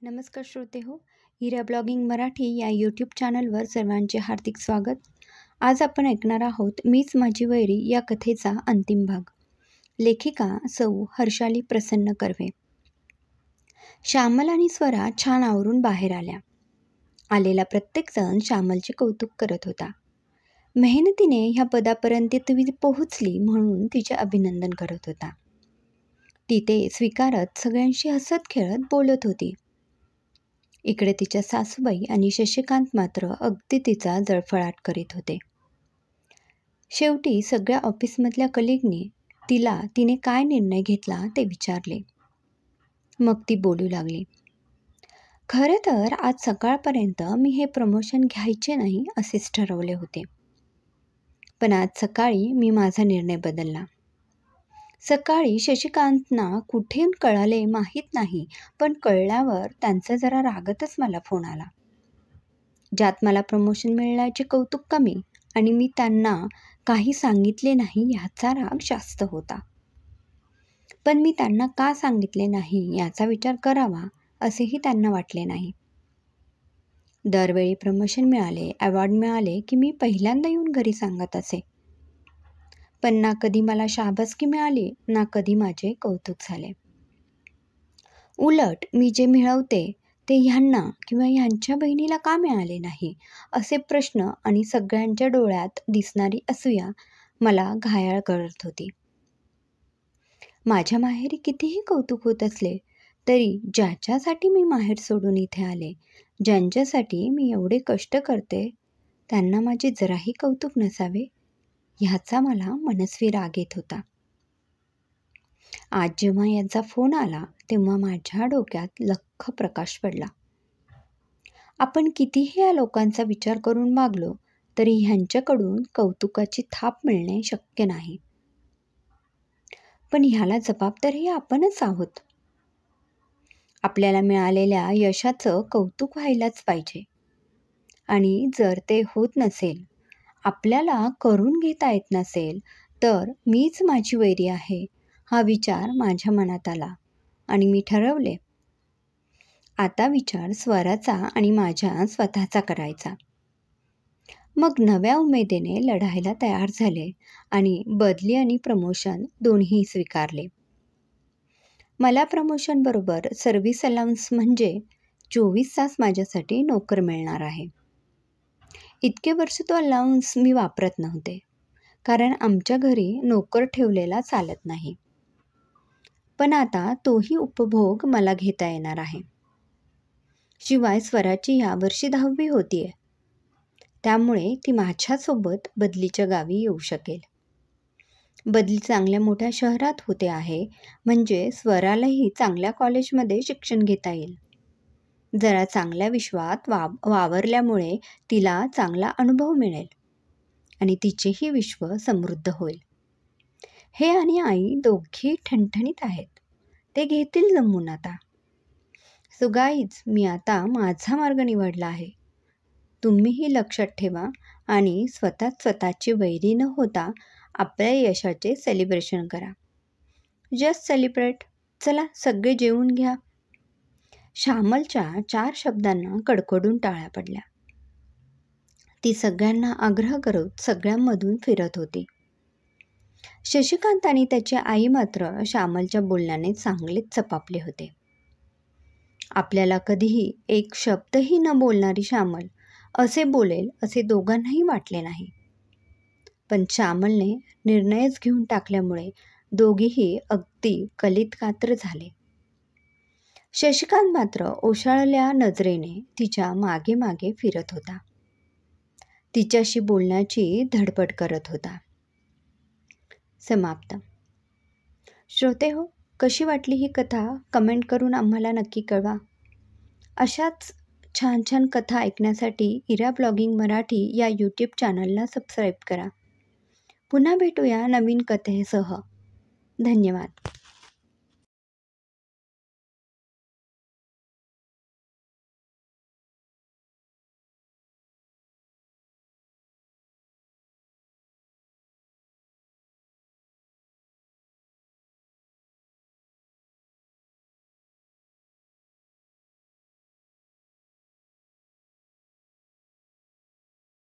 नमस्कार श्रोते हो, हिरा ब्लॉगिंग मराठी या यूट्यूब चॅनलवर सर्वांचे हार्दिक स्वागत. आज आपण ऐकणार आहोत मीच माझी वैरी या कथेचा अंतिम भाग. लेखिका सौ हर्षाली प्रसन्न कर्वे. श्यामल आणि स्वरा छान आवरून बाहेर आल्या. आलेला प्रत्येकजण श्यामलचे कौतुक करत होता. मेहनतीने ह्या पदापर्यंत ती पोहोचली म्हणून तिचे अभिनंदन करत होता. ती ते स्वीकारत सगळ्यांशी हसत खेळत बोलत होती. इकडे तिच्या सासूबाई आणि शशिकांत मात्र अगदी तिचा जळफळाट करीत होते. शेवटी सगळ्या ऑफिसमधल्या कलिगनी तिने काय निर्णय घेतला ते विचारले. मग ती बोलू लागली. खरं तर आज सकाळपर्यंत मी हे प्रमोशन घ्यायचे नाही असेच ठरवले होते. पण आज सकाळी मी माझा निर्णय बदलला. सकाळी शशिकांतना कुठे कळाले माहीत नाही, पण कळल्यावर त्यांचा जरा रागतच मला फोन आला. ज्यात मला प्रमोशन मिळण्याचे कौतुक कमी आणि मी त्यांना काही सांगितले नाही ह्याचा राग जास्त होता. पण मी त्यांना का सांगितले नाही याचा विचार करावा असेही त्यांना वाटले नाही. दरवेळी प्रमोशन मिळाले, अवॉर्ड मिळाले की मी पहिल्यांदा येऊन घरी सांगत असे. पण ना कधी मला शाबासकी मिळाली ना कधी माझे कौतुक झाले. उलट मी जे मिळवते ते ह्यांना किंवा ह्यांच्या बहिणीला का मिळाले नाही असे प्रश्न आणि सगळ्यांच्या डोळ्यात दिसणारी असूया मला घायाळ करत होती. माझ्या माहेरी कितीही कौतुक होत असले तरी ज्याच्यासाठी मी माहेर सोडून इथे आले, ज्यांच्यासाठी मी एवढे कष्ट करते, त्यांना माझे जराही कौतुक नसावे ह्याचा मला मनस्वी राग येत होता. आज जेव्हा यांचा फोन आला तेव्हा माझ्या डोक्यात लख्ख प्रकाश पडला. आपण कितीही या लोकांचा विचार करून वागलो तरी ह्यांच्याकडून कौतुकाची थाप मिळणे शक्य नाही. पण ह्याला जबाबदारही आपणच आहोत. आपल्याला मिळालेल्या यशाचं कौतुक व्हायलाच पाहिजे. आणि जर ते होत नसेल, आपल्याला करून घेता येत नसेल तर मीच माझी वैरी आहे हा विचार माझ्या मनात आला आणि मी ठरवले आता विचार स्वराचा आणि माझ्या स्वतःचा करायचा. मग नव्या उमेदीने लढायला तयार झाले आणि बदली आणि प्रमोशन दोन्ही स्वीकारले. मला प्रमोशन बरोबर सर्व्हिस अलाउन्स म्हणजे 24 तास माझ्यासाठी नोकर मिळणार आहे. इतके वर्ष तो अलाउन्स मी वापरत नव्हते, कारण आमच्या घरी नोकर ठेवलेला चालत नाही. पण आता तोही उपभोग मला घेता येणार आहे. शिवाय स्वराची यावर्षी 10वी होतीये, त्यामुळे ती माझ्यासोबत बदलीच्या गावी येऊ शकेल. बदली चांगल्या मोठ्या शहरात होते आहे म्हणजे स्वरालाही चांगल्या कॉलेजमध्ये शिक्षण घेता येईल. जरा चांगल्या विश्वात वावरल्यामुळे तिला चांगला अनुभव मिळेल आणि तिचेही विश्व समृद्ध होईल. हे आणि आई दोघी ठणठणीत आहेत, ते घेतील जमून आता. सो गाईज, मी आता माझा मार्ग निवडला आहे. तुम्हीही लक्षात ठेवा आणि स्वतःची वैरी न होता आपल्या यशाचे सेलिब्रेशन करा. Just celebrate. चला सगळे जेवून घ्या. श्यामलच्या 4 शब्दांना कडकडून टाळ्या पडल्या. ती सगळ्यांना आग्रह करत सगळ्यांमधून फिरत होती. शशिकांत आणि त्याची आई मात्र श्यामलच्या बोलण्याने चांगलेच चपापले होते. आपल्याला कधीही एक शब्दही न बोलणारी श्यामल असे बोलेल असे दोघांनाही वाटले नाही. पण श्यामलने निर्णयच घेऊन टाकल्यामुळे दोघेही अगदी कलितकात्र झाले. शशिकांत मात्र ओशाळल्या नजरेने तिच्या मागे मागे फिरत होता. तिच्याशी बोलण्याची धडपड करत होता. समाप्त. श्रोते हो, कशी वाटली ही कथा कमेंट करून आम्हाला नक्की कळवा. अशाच छान छान कथा ऐकण्यासाठी हिरा ब्लॉगिंग मराठी या यूट्यूब चॅनलला सबस्क्राईब करा. पुन्हा भेटूया नवीन कथेसह. धन्यवाद.